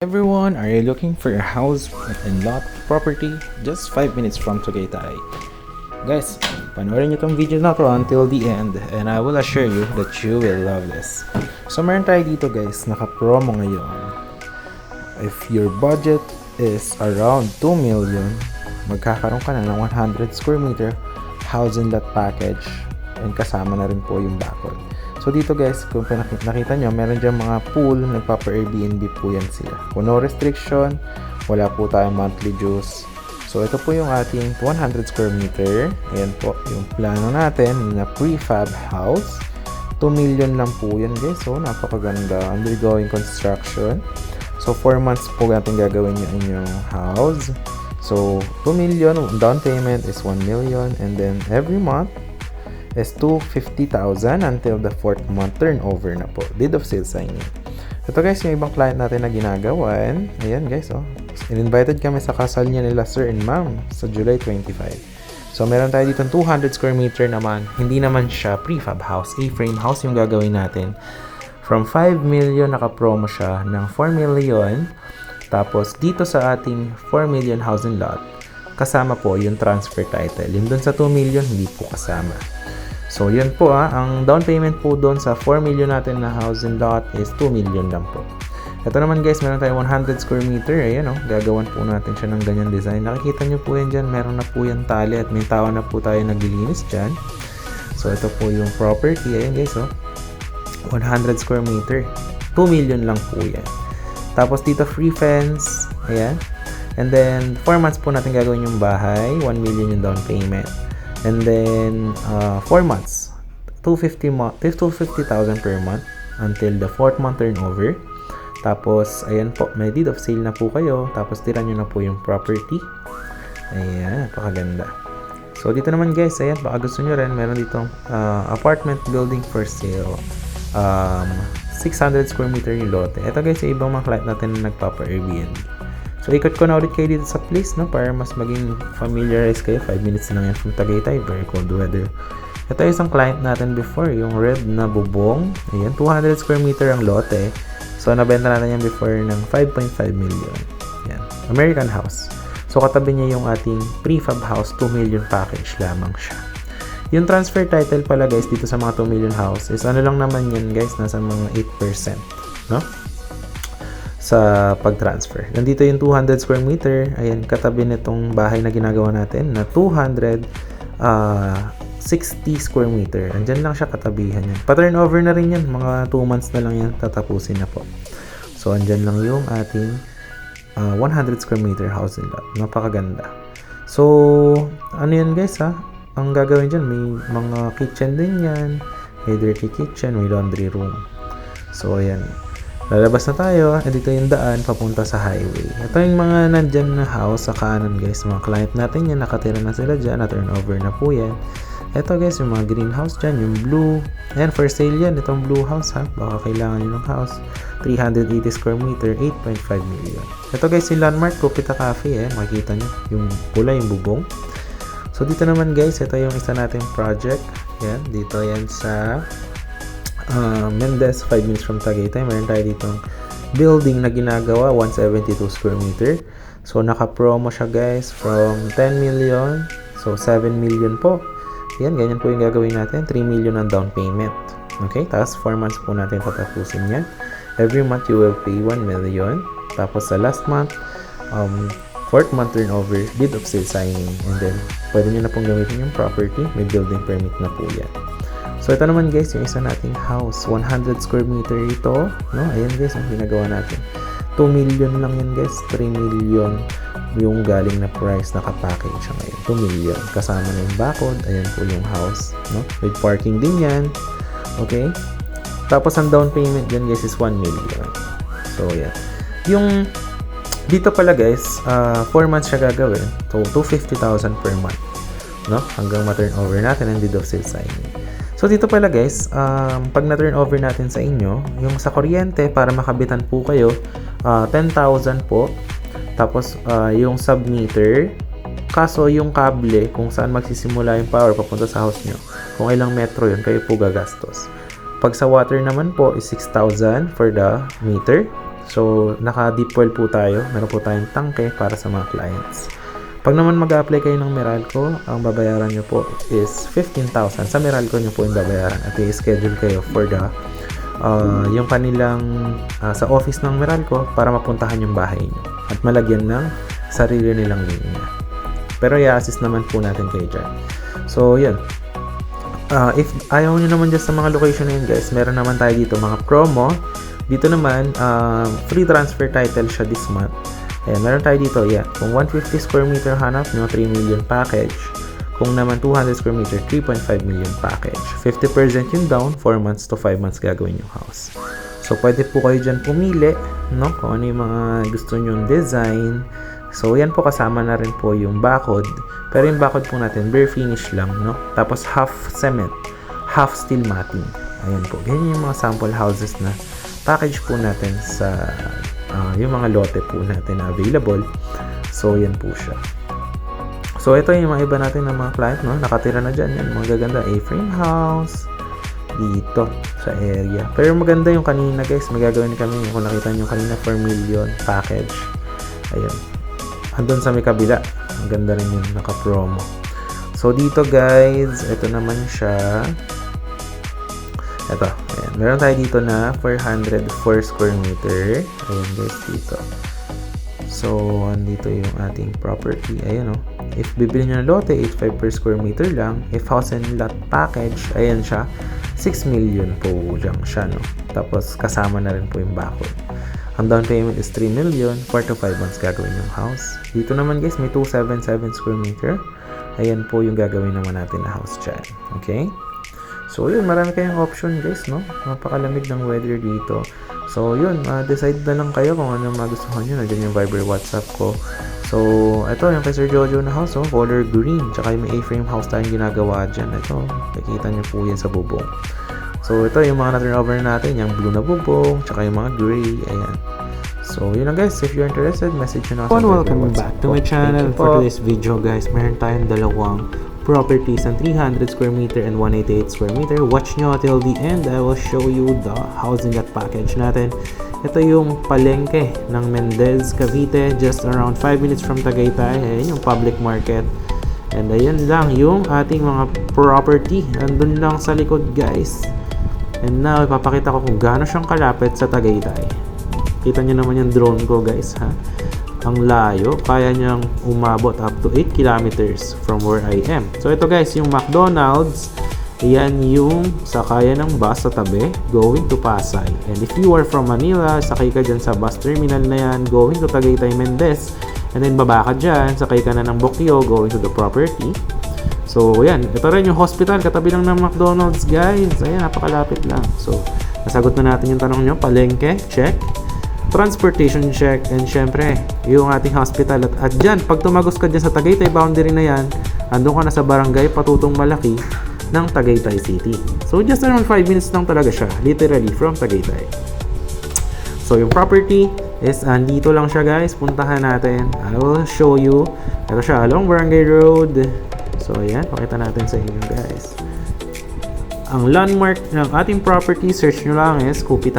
Everyone, are you looking for a house and lot property just 5 minutes from Tagaytay? Guys, panoorin nyo tong video na to until the end and I will assure you that you will love this. So meron tayo dito guys, naka-promo ngayon. If your budget is around 2 million, magkakaroon ka na ng 100 square meter house and lot package and kasama na rin po yung bakod. So dito guys, kung nakita nyo, meron dyan mga pool, nagpapa-Airbnb po yan sila. Kung no restriction, wala po tayong monthly dues. So ito po yung ating 100 square meter. Ayan po, yung plano natin na prefab house. 2 million lang po yan guys. So napakaganda, undergoing construction. So 4 months po natin gagawin yung inyong house. So 2 million, down payment is 1 million. And then every month, is 250,000 until the 4th month turnover na po. Deed of sale signing. Ito guys, yung ibang client natin na ginagawan. Ayan guys, oh. In-invited kami sa kasal niya nila sir and ma'am sa July 25. So, meron tayo dito 200 square meter naman. Hindi naman siya prefab house. A-frame house yung gagawin natin. From 5 million, naka-promo siya ng 4 million. Tapos, dito sa ating 4 million house and lot, kasama po yung transfer title. Yung dun sa 2 million, hindi po kasama. So, yun po ang down payment po doon sa 4 million natin na house and lot is 2 million lang po. Ito naman guys, meron tayong 100 square meter. Ayan gagawan po natin siya ng ganyan design. Nakikita nyo po yan dyan, meron na po yan tali at may tawa na po tayo naglilinis dyan. So, ito po yung property. Ayan guys, 100 square meter. 2 million lang po yan. Tapos dito free fence. Ayan. And then, 4 months po natin gagawin yung bahay. 1 million yung down payment. And then, 4 months, 250,000 per month until the 4th month turnover. Tapos, ayan po, may deed of sale na po kayo. Tapos, tira nyo na po yung property. Ayan, napakaganda. So, dito naman guys, ayan, baka gusto nyo rin, meron ditong apartment building for sale. 600 square meter yung lote. Ito guys, yung ibang mga client natin na nagpapa-Airbnb. So, ikot ko na ulit kayo dito sa place, para mas maging familiarize kayo. 5 minutes lang yan from Tagaytay. Very cold weather. Ito yung isang client natin before, yung red na bubong. Ayan, 200 square meter ang lote. So, nabenta natin yan before ng 5.5 million. Ayan, American house. So, katabi niya yung ating prefab house, 2 million package lamang siya. Yung transfer title pala guys, dito sa mga 2 million house is ano lang naman yan guys, nasa mga 8%. No? Sa pag-transfer. Nandito yung 200 square meter. Ayan, katabi nitong bahay na ginagawa natin na 260 square meter. Andyan lang siya katabihan yan. Pa-turnover na rin yan. Mga 2 months na lang yan. Tatapusin na po. So, andyan lang yung ating 100 square meter house and lot. Napakaganda. So, ano yan guys Ang gagawin dyan, may mga kitchen din yan. May dirty kitchen, may laundry room. So, ayan. Lalabas na tayo, dito yung daan papunta sa highway. Ito yung mga nandyan na house sa kanan guys, mga client natin yan, nakatira na sila dyan, na turnover na po yan. Ito guys, yung mga greenhouse dyan, yung blue. Ayan, for sale yan, itong blue house baka kailangan nyo ng house. 380 square meter, 8.5 million. Ito guys, yung landmark, Copita Cafe, makikita nyo, yung pula, yung bubong. So dito naman guys, ito yung isa nating project. Yan, dito yan sa Mendez, 5 minutes from Tagaytay. Meron tayo ditong building na ginagawa, 172 square meter. So, naka-promo siya guys from 10 million. So, 7 million po. Yan, ganyan po yung gagawin natin. 3 million ang down payment. Okay, tapos 4 months po natin tatapusin yan. Every month, you will pay 1 million. Tapos, sa last month, 4th month turnover, deed of sale signing. And then, pwede nyo na pong gamitin yung property. May building permit na po yan. So, ito naman guys, yung isa nating house. 100 square meter ito. No? Ayan guys, ang ginagawa natin. 2 million lang yan guys. 3 million yung galing na price. Nakapackage siya ngayon. 2 million. Kasama na yung bakod. Ayan po yung house. No? With parking din yan. Okay? Tapos, ang down payment dyan guys is 1 million. So, yeah. Yung dito pala guys, 4 months siya gagawin. So, 250,000 per month. No? Hanggang ma-turnover natin ang deed of sale signing. So, dito pala guys, pag na-turn over natin sa inyo, yung sa kuryente, para makabitan po kayo, 10,000 po. Tapos, yung sub-meter, kaso yung kable, kung saan magsisimula yung power papunta sa house nyo, kung ilang metro yun, kayo po gagastos. Pag sa water naman po, is 6,000 for the meter. So, naka-deep well po tayo. Meron po tayong tangke para sa mga clients. Pag naman mag-apply kayo ng Meralco, ang babayaran nyo po is 15,000. Sa Meralco nyo po yung babayaran at i-schedule kayo for the yung kanilang sa office ng Meralco para mapuntahan yung bahay nyo at malagyan ng sarili nilang linya. Pero i-assist naman po natin kayo dyan. So, yun. If ayaw nyo naman dyan sa mga location na yun, guys, meron naman tayo dito mga promo. Dito naman, free transfer title siya this month. Ayan, meron tayo dito, yan. Kung 150 square meter hanap nyo, 3 million package. Kung naman 200 square meter, 3.5 million package. 50% yung down, 4 months to 5 months gagawin yung house. So, pwede po kayo dyan pumili, no? Kung ano yung mga gusto nyong design. So, yan po kasama na rin po yung bakod. Pero yung bakod po natin, bare finish lang, no? Tapos half cement, half steel matting. Ayan po. Ganyan yung mga sample houses na package po natin sa yung mga lote po natin na available. So, yan po siya. So, ito yung mga iba natin ng mga client, no? Nakatira na dyan. Yan, mga gaganda. A-frame house. Dito, sa area. Pero maganda yung kanina, guys. Magagawin kami. Kung nakita nyo kanina, 4 million package. Ayun. Andun sa may kabila. Ang ganda rin yung naka-promo. So, dito, guys. Ito naman siya. Ito, ayan. Meron tayo dito na 404 square meter. Ayan guys, dito. So, andito yung ating property. Ayan o. If bibili nyo ng lote, 8.5 per square meter lang. If house and lot package, ayan siya. 6 million po dyan siya, no? Tapos, kasama na rin po yung bakod. Ang down payment is 3 million. 4 to 5 months gagawin yung house. Dito naman guys, may 277 square meter. Ayan po yung gagawin naman natin na house dyan. Okay? So, yun, marami kayong option guys, no? Napakalamig ng weather dito. So, yun, decide na lang kayo kung ano magustuhan nyo. Nandiyan yung Viber WhatsApp ko. So, ito, yung kay Sir Jojo na house, oh, color green. Tsaka yung may A-frame house tayong ginagawa dyan. Ito, nakikita nyo po yan sa bubong. So, ito, yung mga na-turnover natin, yung blue na bubong, tsaka yung mga gray, ayan. So, yun lang guys. If you're interested, message nyo na sa Viber Welcome WhatsApp back to my channel. For today's video guys, meron tayong dalawang properties ng 300 square meter and 188 square meter. Watch nyo till the end. I will show you the housing lot package natin. Ito yung palengke ng Mendez, Cavite, just around 5 minutes from Tagaytay. Ayan yung public market. And ayan lang yung ating mga property. Andun lang sa likod guys. And now, ipapakita ko kung gaano siyang kalapit sa Tagaytay. Kita nyo naman yung drone ko guys, ha? Ang layo, kaya niyang umabot up to 8 kilometers from where I am. So ito guys, yung McDonald's, yan yung sakayan ng bus sa tabi going to Pasay. And if you are from Manila, sakay ka dyan sa bus terminal na yan going to Tagaytay Mendez. And then baba ka dyan, sakay ka na ng Bokyo going to the property. So yan, ito rin yung hospital, katabi lang ng McDonald's guys. Ayan, napakalapit lang. So, nasagot na natin yung tanong nyo, palengke, check. Transportation check, and syempre yung ating hospital at dyan, pag tumagos ka dyan sa Tagaytay boundary na yan, andun ka na sa barangay Patutong Malaki ng Tagaytay City. So just around 5 minutes lang talaga siya, literally from Tagaytay. So yung property is andito lang siya guys, puntahan natin. I will show you. Ito siya along Barangay Road. So ayan, pakita natin sa inyo guys. Ang landmark ng ating property, search nyo lang is Kupita